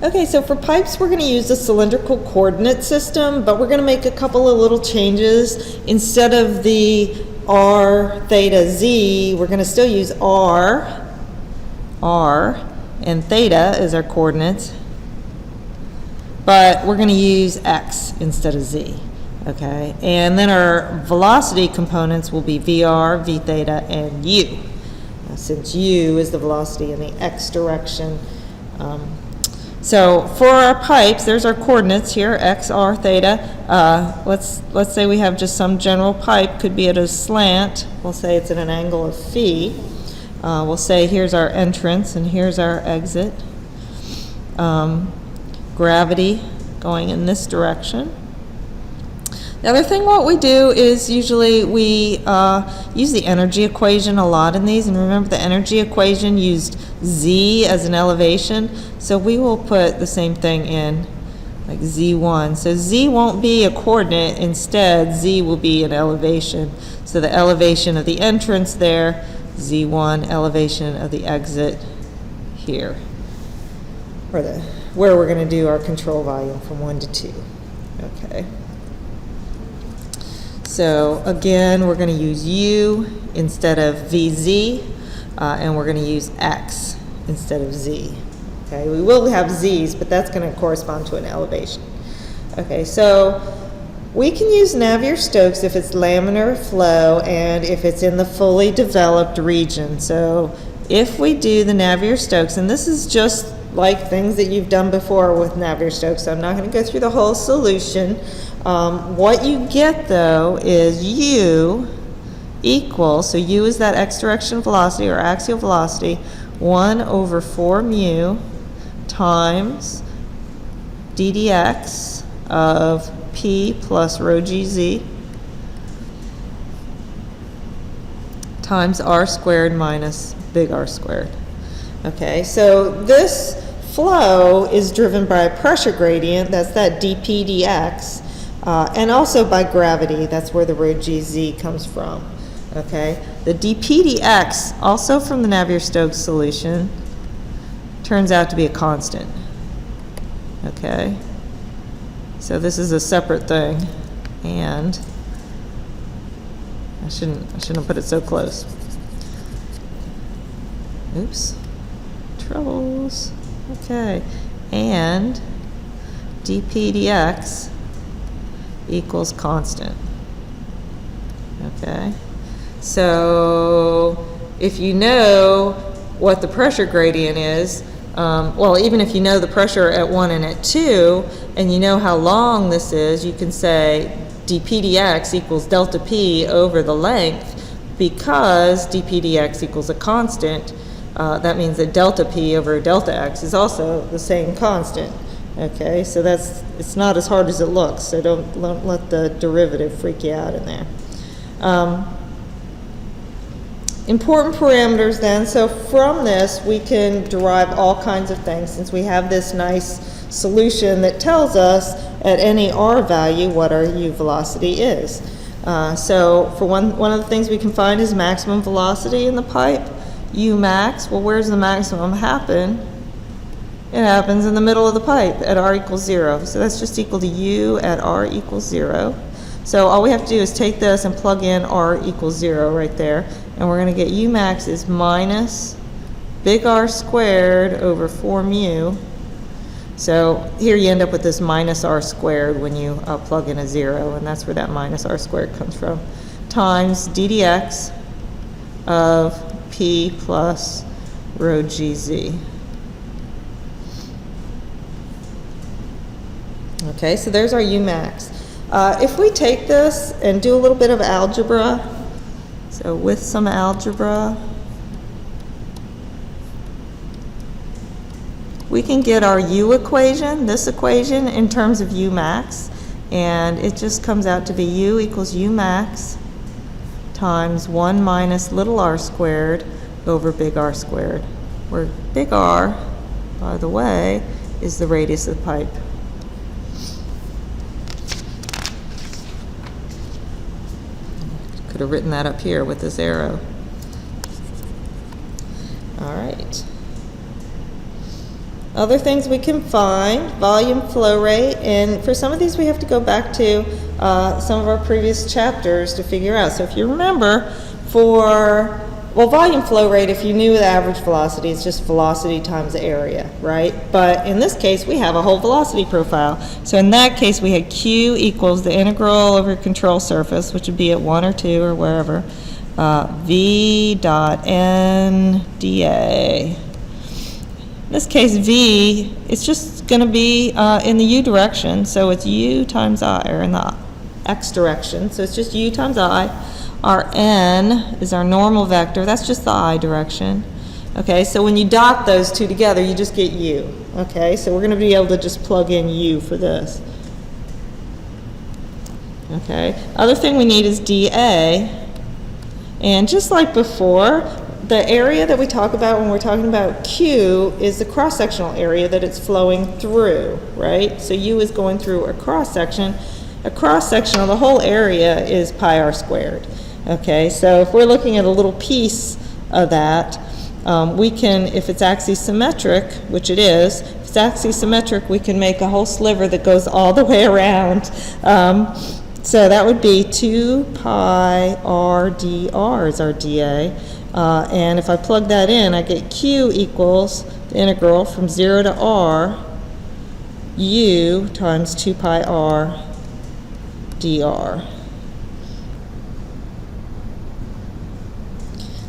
Okay, so for pipes, we're going to use the cylindrical coordinate system, but we're going to make a couple of little changes. Instead of the r, theta, z, we're going to still use r, and theta as our coordinates, but we're going to use x instead of z, okay? And then our velocity components will be vr, v theta, and u. Now, since u is the velocity in the x direction, so for our pipes, there's our coordinates here, x, r, theta. Let's say we have just some general pipe, could be at a slant. We'll say it's at an angle of phi. We'll say here's our entrance and here's our exit. Gravity going in this direction. The other thing what we do is usually we use the energy equation a lot in these, and remember the energy equation used z as an elevation, so we will put the same thing in like z1. So z won't be a coordinate, instead z will be an elevation. So the elevation of the entrance there, z1, elevation of the exit here, or where we're going to do our control volume from 1 to 2. Okay. So again, we're going to use u instead of vz, and we're going to use x instead of z. Okay, we will have z's, but that's going to correspond to an elevation. Okay, so we can use Navier-Stokes if it's laminar flow and if it's in the fully developed region. So if we do the Navier-Stokes, and this is just like things that you've done before with Navier-Stokes, so I'm not going to go through the whole solution. What you get though is u equals, so u is that x direction velocity or axial velocity, 1 over 4 mu times d dx of p plus rho gz times r squared minus big R squared. Okay, so this flow is driven by a pressure gradient, that's that dp dx, and also by gravity, that's where the rho gz comes from. Okay, the dp dx, also from the Navier-Stokes solution, turns out to be a constant. Okay, so this is a separate thing, and I shouldn't have put it so close. Oops, troubles. Okay, and dp dx equals constant. Okay, so if you know what the pressure gradient is, well, even if you know the pressure at 1 and at 2, and you know how long this is, you can say dp dx equals delta p over the length, because dp dx equals a constant. That means that delta p over delta x is also the same constant. Okay, so it's not as hard as it looks, so don't let the derivative freak you out in there. Important parameters then, so from this we can derive all kinds of things, since we have this nice solution that tells us at any r value what our u velocity is. So for one of the things we can find is maximum velocity in the pipe, u max. Well, where's the maximum happen? It happens in the middle of the pipe at r equals 0. So that's just equal to u at r equals 0. So all we have to do is take this and plug in r equals 0 right there. And we're going to get u max is minus big R squared over 4 mu. So here you end up with this minus r squared when you plug in a 0, and that's where that minus r squared comes from, times d dx of p plus rho gz. Okay, so there's our u max. If we take this and do a little bit of algebra, so with some algebra, we can get our u equation, this equation, in terms of u max, and it just comes out to be u equals u max times 1 minus little r squared over big R squared, where big R, by the way, is the radius of the pipe. Could have written that up here with this arrow. All right. Other things we can find, volume flow rate, and for some of these we have to go back to some of our previous chapters to figure out. So if you remember, well, volume flow rate, if you knew the average velocity, it's just velocity times area, right? But in this case, we have a whole velocity profile. So in that case, we had Q equals the integral over control surface, which would be at 1 or 2 or wherever, V dot N dA. In this case, V, it's just going to be in the U direction, so it's U times I, or in the X direction, so it's just U times I. Our N is our normal vector, that's just the I direction. Okay, so when you dot those two together, you just get U. Okay, so we're going to be able to just plug in U for this. Okay, other thing we need is dA, and just like before, the area that we talk about when we're talking about Q is the cross-sectional area that it's flowing through, right? So U is going through a cross-section. A cross-section of the whole area is pi r squared. Okay, so if we're looking at a little piece of that, we can, if it's axisymmetric, which it is, if it's axisymmetric, we can make a whole sliver that goes all the way around. So that would be 2 pi r dr is our dA. And if I plug that in, I get Q equals the integral from 0 to r U times 2 pi r dr.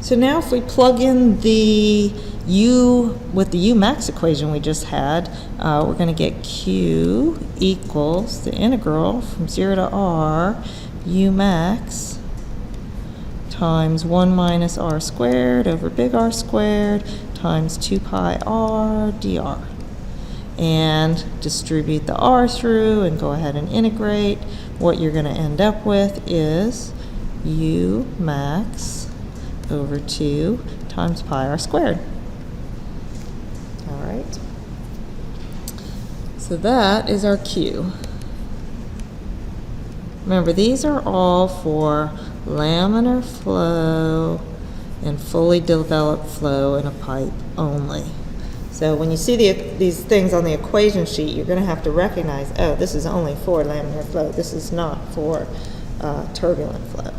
So now if we plug in the U with the U max equation we just had, we're going to get Q equals the integral from 0 to r U max times 1 minus r squared over big R squared times 2 pi r dr. And distribute the r through and go ahead and integrate. What you're going to end up with is U max over 2 times pi r squared. All right. So that is our Q. Remember, these are all for laminar flow and fully developed flow in a pipe only. So when you see these things on the equation sheet, you're going to have to recognize, oh, this is only for laminar flow. This is not for turbulent flow.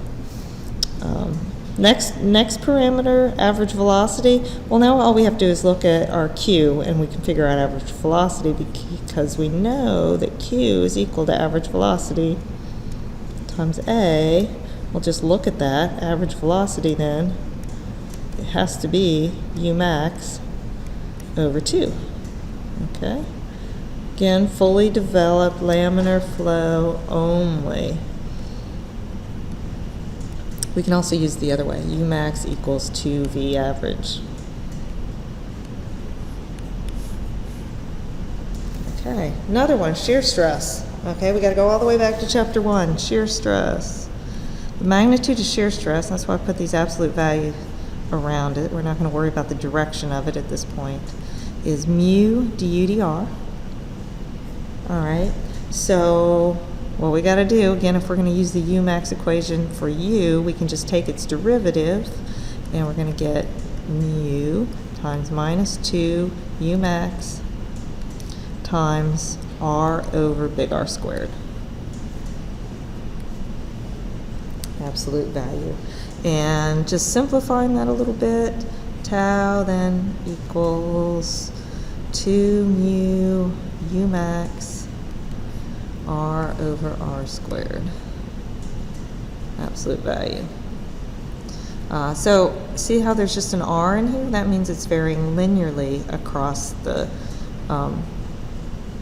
Next parameter, average velocity. Well, now all we have to do is look at our Q, and we can figure out average velocity because we know that Q is equal to average velocity times A. We'll just look at that. Average velocity then, it has to be U max over 2. Okay? Again, fully developed laminar flow only. We can also use the other way. U max equals 2V average. Okay, another one, shear stress. Okay, we got to go all the way back to chapter 1, shear stress. The magnitude of shear stress, that's why I put these absolute values around it. We're not going to worry about the direction of it at this point, is mu du dr. All right, so what we got to do, again, if we're going to use the U max equation for U, we can just take its derivative, and we're going to get mu times minus 2 U max times r over big R squared. Absolute value. And just simplifying that a little bit, tau then equals 2 mu U max r over r squared. Absolute value. So see how there's just an r in here? That means it's varying linearly across the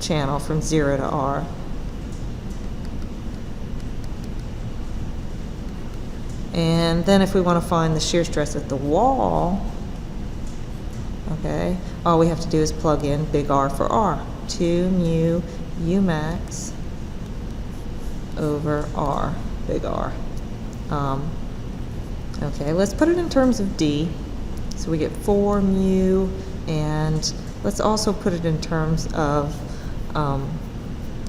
channel from 0 to r. And then if we want to find the shear stress at the wall, okay, all we have to do is plug in big R for R. 2 mu U max over R, big R. Okay, let's put it in terms of D. So we get 4 mu, and let's also put it in terms of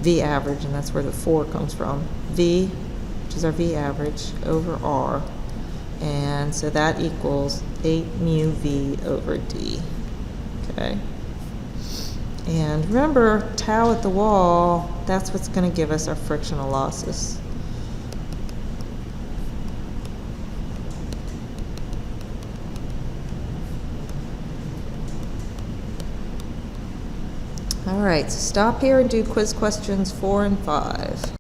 V average, and that's where the 4 comes from. V, which is our V average, over R. And so that equals 8 mu V over D. Okay. And remember, tau at the wall, that's what's going to give us our frictional losses. All right, so stop here and do quiz questions 4 and 5.